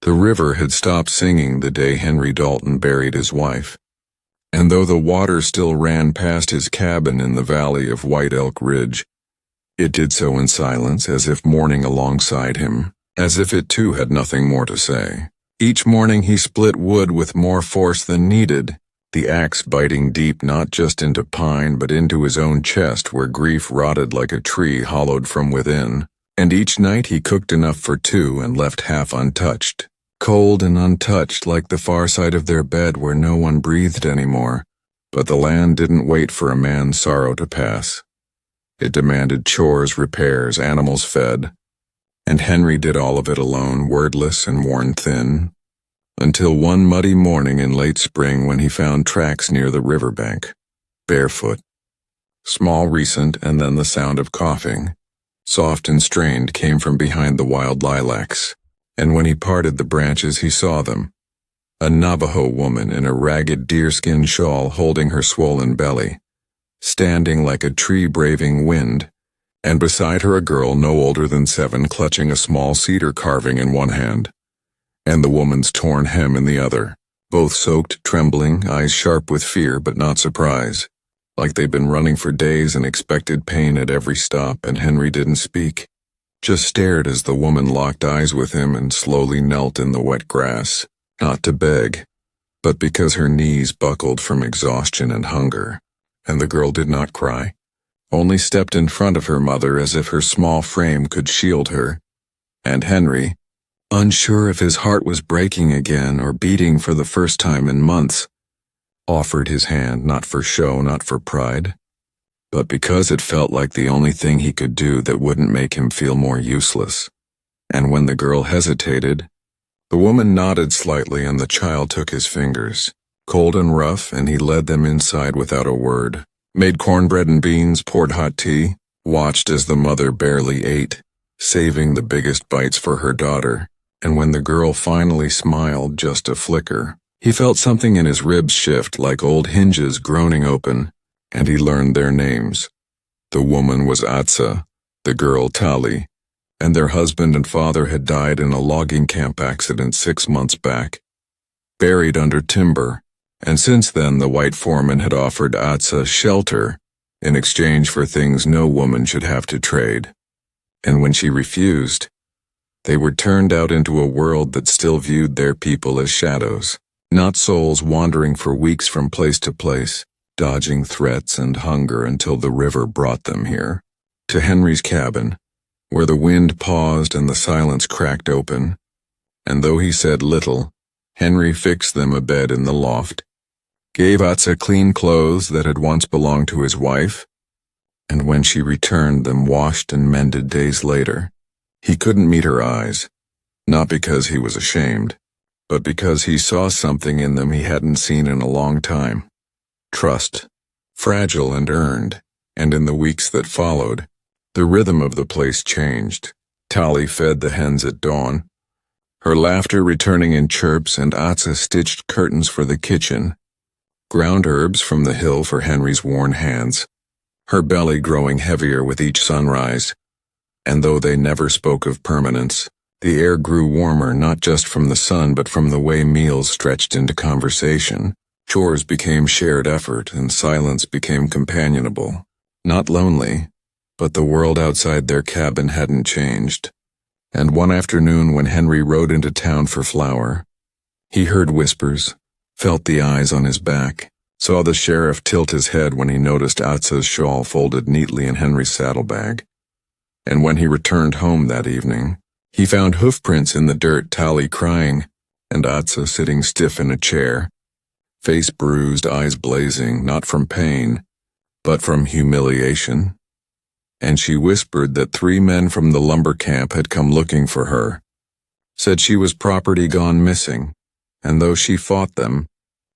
The river had stopped singing the day Henry Dalton buried his wife. And though the water still ran past his cabin in the valley of White Elk Ridge, it did so in silence, as if mourning alongside him, as if it too had nothing more to say. Each morning he split wood with more force than needed, the axe biting deep not just into pine but into his own chest where grief rotted like a tree hollowed from within. And each night he cooked enough for two and left half untouched, cold and untouched like the far side of their bed where no one breathed anymore. But the land didn't wait for a man's sorrow to pass. It demanded chores, repairs, animals fed, and Henry did all of it alone, wordless and worn thin, until one muddy morning in late spring when he found tracks near the riverbank, barefoot. Small, recent, and then the sound of coughing, soft and strained, came from behind the wild lilacs, and when he parted the branches he saw them. A Navajo woman in a ragged deerskin shawl holding her swollen belly, standing like a tree braving wind, and beside her a girl no older than 7 clutching a small cedar carving in one hand, and the woman's torn hem in the other, both soaked, trembling, eyes sharp with fear but not surprise, like they'd been running for days and expected pain at every stop. And Henry didn't speak, just stared as the woman locked eyes with him and slowly knelt in the wet grass, not to beg, but because her knees buckled from exhaustion and hunger. And the girl did not cry, only stepped in front of her mother as if her small frame could shield her. And Henry, unsure if his heart was breaking again or beating for the first time in months, offered his hand, not for show, not for pride, but because it felt like the only thing he could do that wouldn't make him feel more useless. And when the girl hesitated, the woman nodded slightly and the child took his fingers, cold and rough, and he led them inside without a word, made cornbread and beans, poured hot tea, watched as the mother barely ate, saving the biggest bites for her daughter. And when the girl finally smiled, just a flicker, he felt something in his ribs shift like old hinges groaning open, and he learned their names. The woman was Atsa, the girl Tali, and their husband and father had died in a logging camp accident 6 months back, buried under timber. And since then the white foreman had offered Atsa shelter in exchange for things no woman should have to trade. And when she refused, they were turned out into a world that still viewed their people as shadows, not souls wandering for weeks from place to place, dodging threats and hunger until the river brought them here, to Henry's cabin, where the wind paused and the silence cracked open. And though he said little, Henry fixed them a bed in the loft, gave Atsa clean clothes that had once belonged to his wife, and when she returned them washed and mended days later. He couldn't meet her eyes, not because he was ashamed, but because he saw something in them he hadn't seen in a long time. Trust, fragile and earned, and in the weeks that followed, the rhythm of the place changed. Tali fed the hens at dawn, her laughter returning in chirps, and Atsa stitched curtains for the kitchen, ground herbs from the hill for Henry's worn hands, her belly growing heavier with each sunrise. And though they never spoke of permanence, the air grew warmer not just from the sun but from the way meals stretched into conversation. Chores became shared effort and silence became companionable. Not lonely, but the world outside their cabin hadn't changed. And one afternoon when Henry rode into town for flour, he heard whispers, felt the eyes on his back, saw the sheriff tilt his head when he noticed Atsa's shawl folded neatly in Henry's saddlebag. And when he returned home that evening, he found hoofprints in the dirt, Tali crying, and Atsa sitting stiff in a chair, face bruised, eyes blazing, not from pain, but from humiliation. And she whispered that 3 men from the lumber camp had come looking for her, said she was property gone missing, and though she fought them,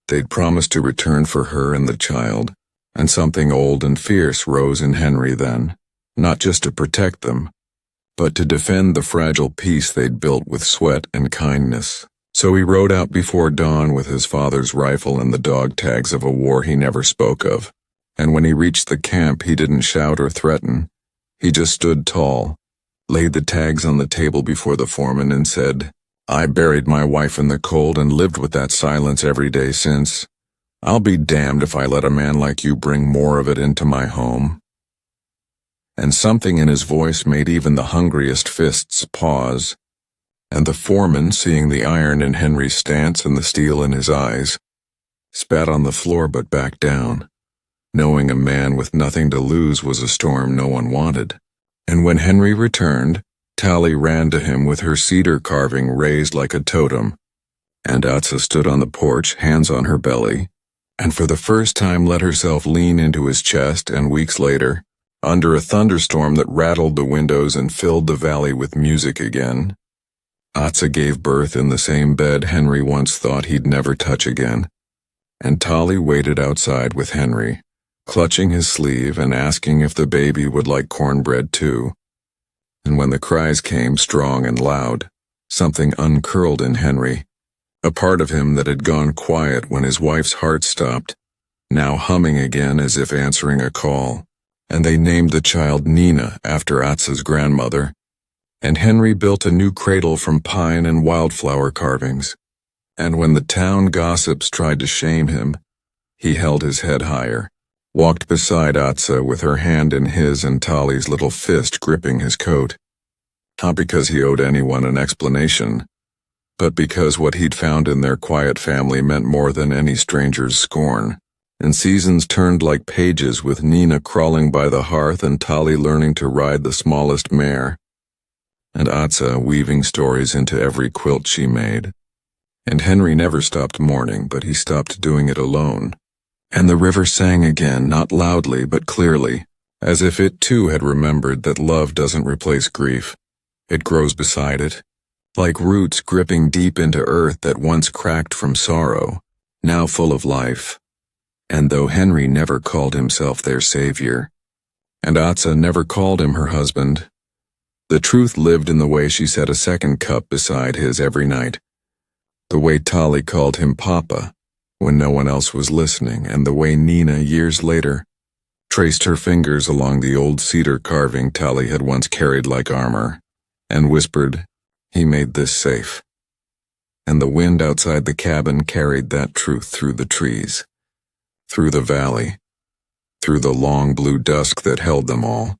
they'd promised to return for her and the child. And something old and fierce rose in Henry then, not just to protect them, but to defend the fragile peace they'd built with sweat and kindness. So he rode out before dawn with his father's rifle and the dog tags of a war he never spoke of. And when he reached the camp, he didn't shout or threaten. He just stood tall, laid the tags on the table before the foreman and said, I buried my wife in the cold and lived with that silence every day since. I'll be damned if I let a man like you bring more of it into my home." And something in his voice made even the hungriest fists pause, and the foreman, seeing the iron in Henry's stance and the steel in his eyes, spat on the floor but backed down, knowing a man with nothing to lose was a storm no one wanted. And when Henry returned, Tally ran to him with her cedar carving raised like a totem, and Atsa stood on the porch, hands on her belly, and for the first time let herself lean into his chest, and weeks later, under a thunderstorm that rattled the windows and filled the valley with music again, Atsa gave birth in the same bed Henry once thought he'd never touch again, and Tally waited outside with Henry, clutching his sleeve and asking if the baby would like cornbread too. And when the cries came strong and loud, something uncurled in Henry, a part of him that had gone quiet when his wife's heart stopped, now humming again as if answering a call, and they named the child Nina after Atsa's grandmother, and Henry built a new cradle from pine and wildflower carvings, and when the town gossips tried to shame him, he held his head higher, walked beside Atsa with her hand in his and Tally's little fist gripping his coat, not because he owed anyone an explanation, but because what he'd found in their quiet family meant more than any stranger's scorn. And seasons turned like pages with Nina crawling by the hearth and Tally learning to ride the smallest mare, and Atsa weaving stories into every quilt she made. And Henry never stopped mourning, but he stopped doing it alone. And the river sang again, not loudly but clearly, as if it too had remembered that love doesn't replace grief. It grows beside it, like roots gripping deep into earth that once cracked from sorrow, now full of life. And though Henry never called himself their savior, and Atsa never called him her husband, the truth lived in the way she set a second cup beside his every night, the way Tally called him Papa when no one else was listening, and the way Nina, years later, traced her fingers along the old cedar carving Tally had once carried like armor, and whispered, "He made this safe." And the wind outside the cabin carried that truth through the trees, through the valley, through the long blue dusk that held them all.